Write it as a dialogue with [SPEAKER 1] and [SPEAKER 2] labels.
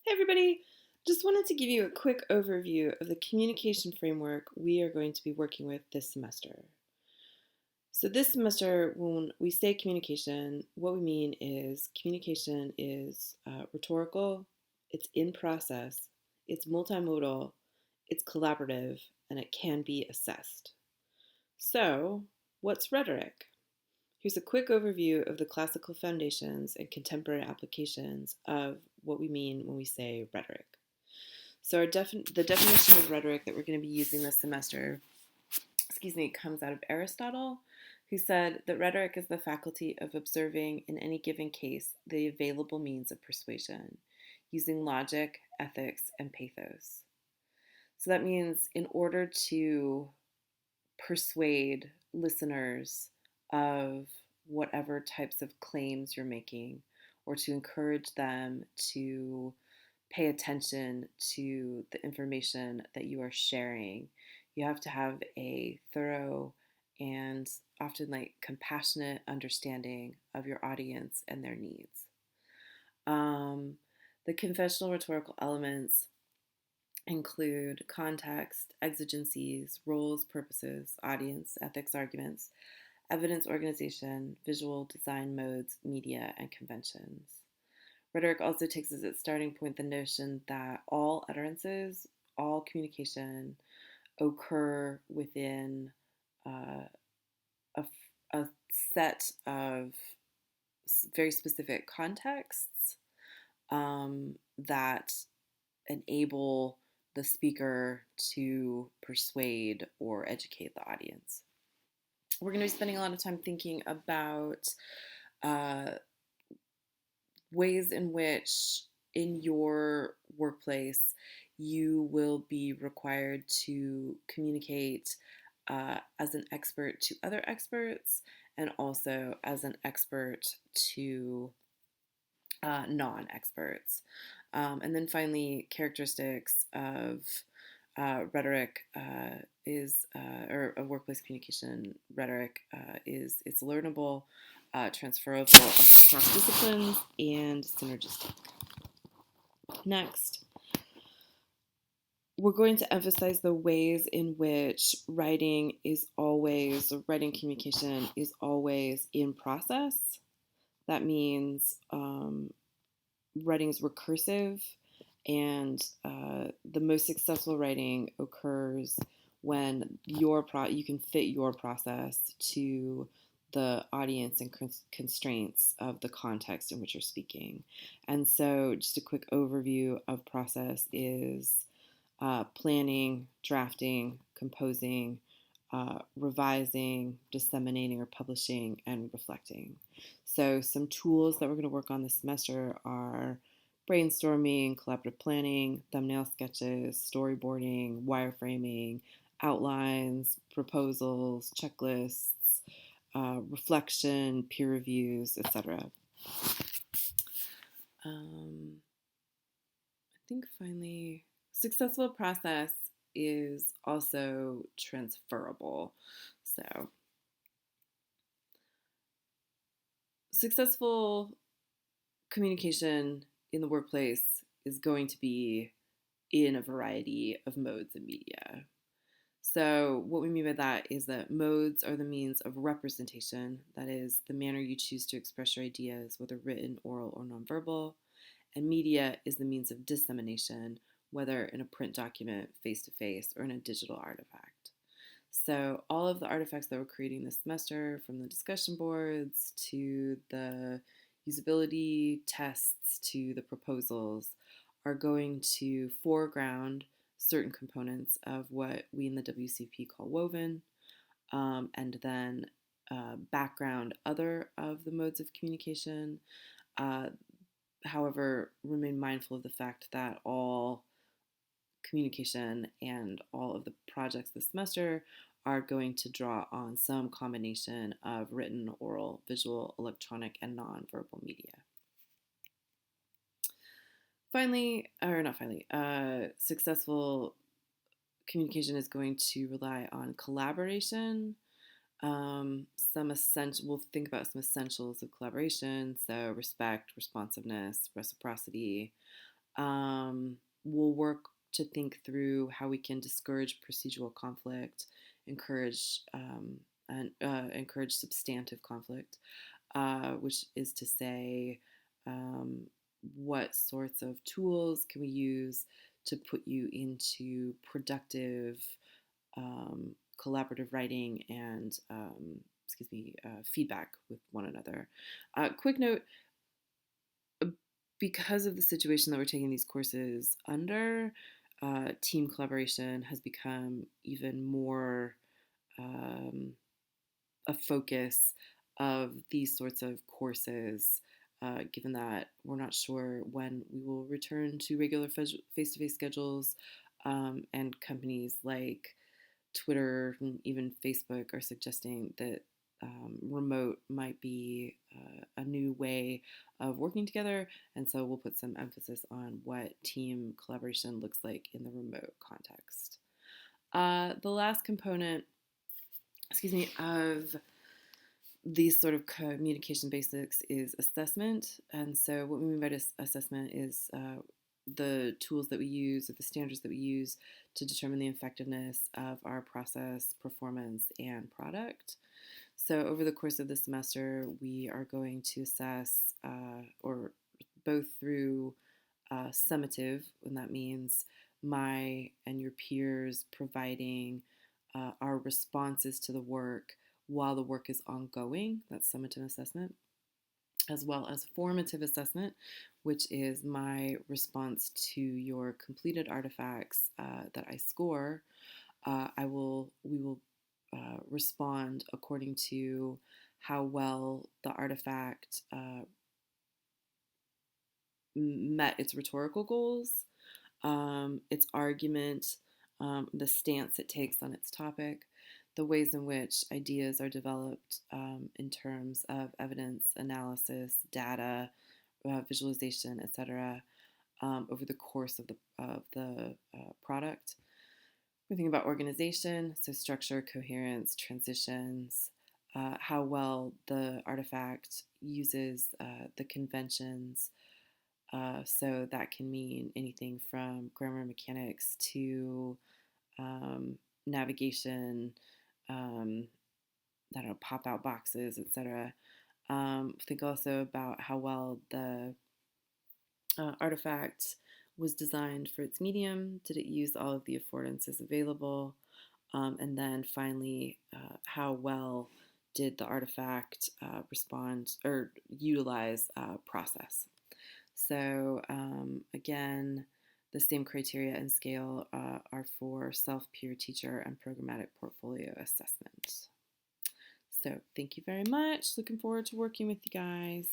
[SPEAKER 1] Hey everybody! Just wanted to give you a quick overview of the communication framework we are going to be working with this semester. So this semester, when we say communication, what we mean is communication is rhetorical, it's in process, it's multimodal, it's collaborative, and it can be assessed. So, what's rhetoric? Here's a quick overview of the classical foundations and contemporary applications of what we mean when we say rhetoric. So the definition of rhetoric that we're going to be using this semester, comes out of Aristotle, who said that rhetoric is the faculty of observing in any given case the available means of persuasion, using logic, ethics, and pathos. So that means in order to persuade listeners of whatever types of claims you're making, or to encourage them to pay attention to the information that you are sharing, you have to have a thorough and often compassionate understanding of your audience and their needs. The confessional rhetorical elements include context, exigencies, roles, purposes, audience, ethics, arguments, evidence organization, visual design modes, media, and conventions. Rhetoric also takes as its starting point the notion that all utterances, all communication occur within a, a set of very specific contexts that enable the speaker to persuade or educate the audience. We're going to be spending a lot of time thinking about ways in which in your workplace you will be required to communicate as an expert to other experts and also as an expert to non-experts. And then finally, characteristics of rhetoric or of workplace communication rhetoric is it's learnable, transferable across disciplines, and synergistic. Next, we're going to emphasize the ways in which writing communication is always in process. That means writing is recursive, and the most successful writing occurs when you can fit your process to the audience and constraints of the context in which you're speaking. And so just a quick overview of process is planning, drafting, composing, revising, disseminating or publishing, and reflecting. So some tools that we're going to work on this semester are brainstorming, collaborative planning, thumbnail sketches, storyboarding, wireframing, outlines, proposals, checklists, reflection, peer reviews, etc. I think finally, successful process is also transferable. So, successful communication in the workplace is going to be in a variety of modes and media. So what we mean by that is that modes are the means of representation, that is, the manner you choose to express your ideas, whether written, oral, or nonverbal. And media is the means of dissemination, whether in a print document, face-to-face, or in a digital artifact. So all of the artifacts that we're creating this semester, from the discussion boards to the usability tests to the proposals, are going to foreground certain components of what we in the WCP call woven, and then background other of the modes of communication. However, remain mindful of the fact that all communication and all of the projects this semester are going to draw on some combination of written, oral, visual, electronic, and nonverbal media. Successful communication is going to rely on collaboration. We'll think about some essentials of collaboration, so respect, responsiveness, reciprocity, We'll work to think through how we can discourage procedural conflict, encourage encourage substantive conflict, which is to say, um, what sorts of tools can we use to put you into productive collaborative writing and feedback with one another. Quick note: because of the situation that we're taking these courses under, team collaboration has become even more um, a focus of these sorts of courses, given that we're not sure when we will return to regular face-to-face schedules, and companies like Twitter and even Facebook are suggesting that remote might be a new way of working together. And so we'll put some emphasis on what team collaboration looks like in the remote context. The last component, of these sort of communication basics is assessment. And so what we mean by assessment is the tools that we use or the standards that we use to determine the effectiveness of our process, performance, and product. So over the course of the semester, we are going to assess, or both through summative, and that means my and your peers providing our responses to the work while the work is ongoing. That's summative assessment, as well as formative assessment, which is my response to your completed artifacts that I score. We will respond according to how well the artifact met its rhetorical goals, its argument, the stance it takes on its topic, the ways in which ideas are developed in terms of evidence, analysis, data, visualization, etc., over the course of the product. We think about organization, so structure, coherence, transitions, how well the artifact uses the conventions. So that can mean anything from grammar mechanics to navigation, I don't know, pop out boxes, etc. Think also about how well the artifact was designed for its medium. Did it use all of the affordances available? And then finally, how well did the artifact respond or utilize process? So again, the same criteria and scale are for self, peer, teacher, and programmatic portfolio assessment. So thank you very much. Looking forward to working with you guys.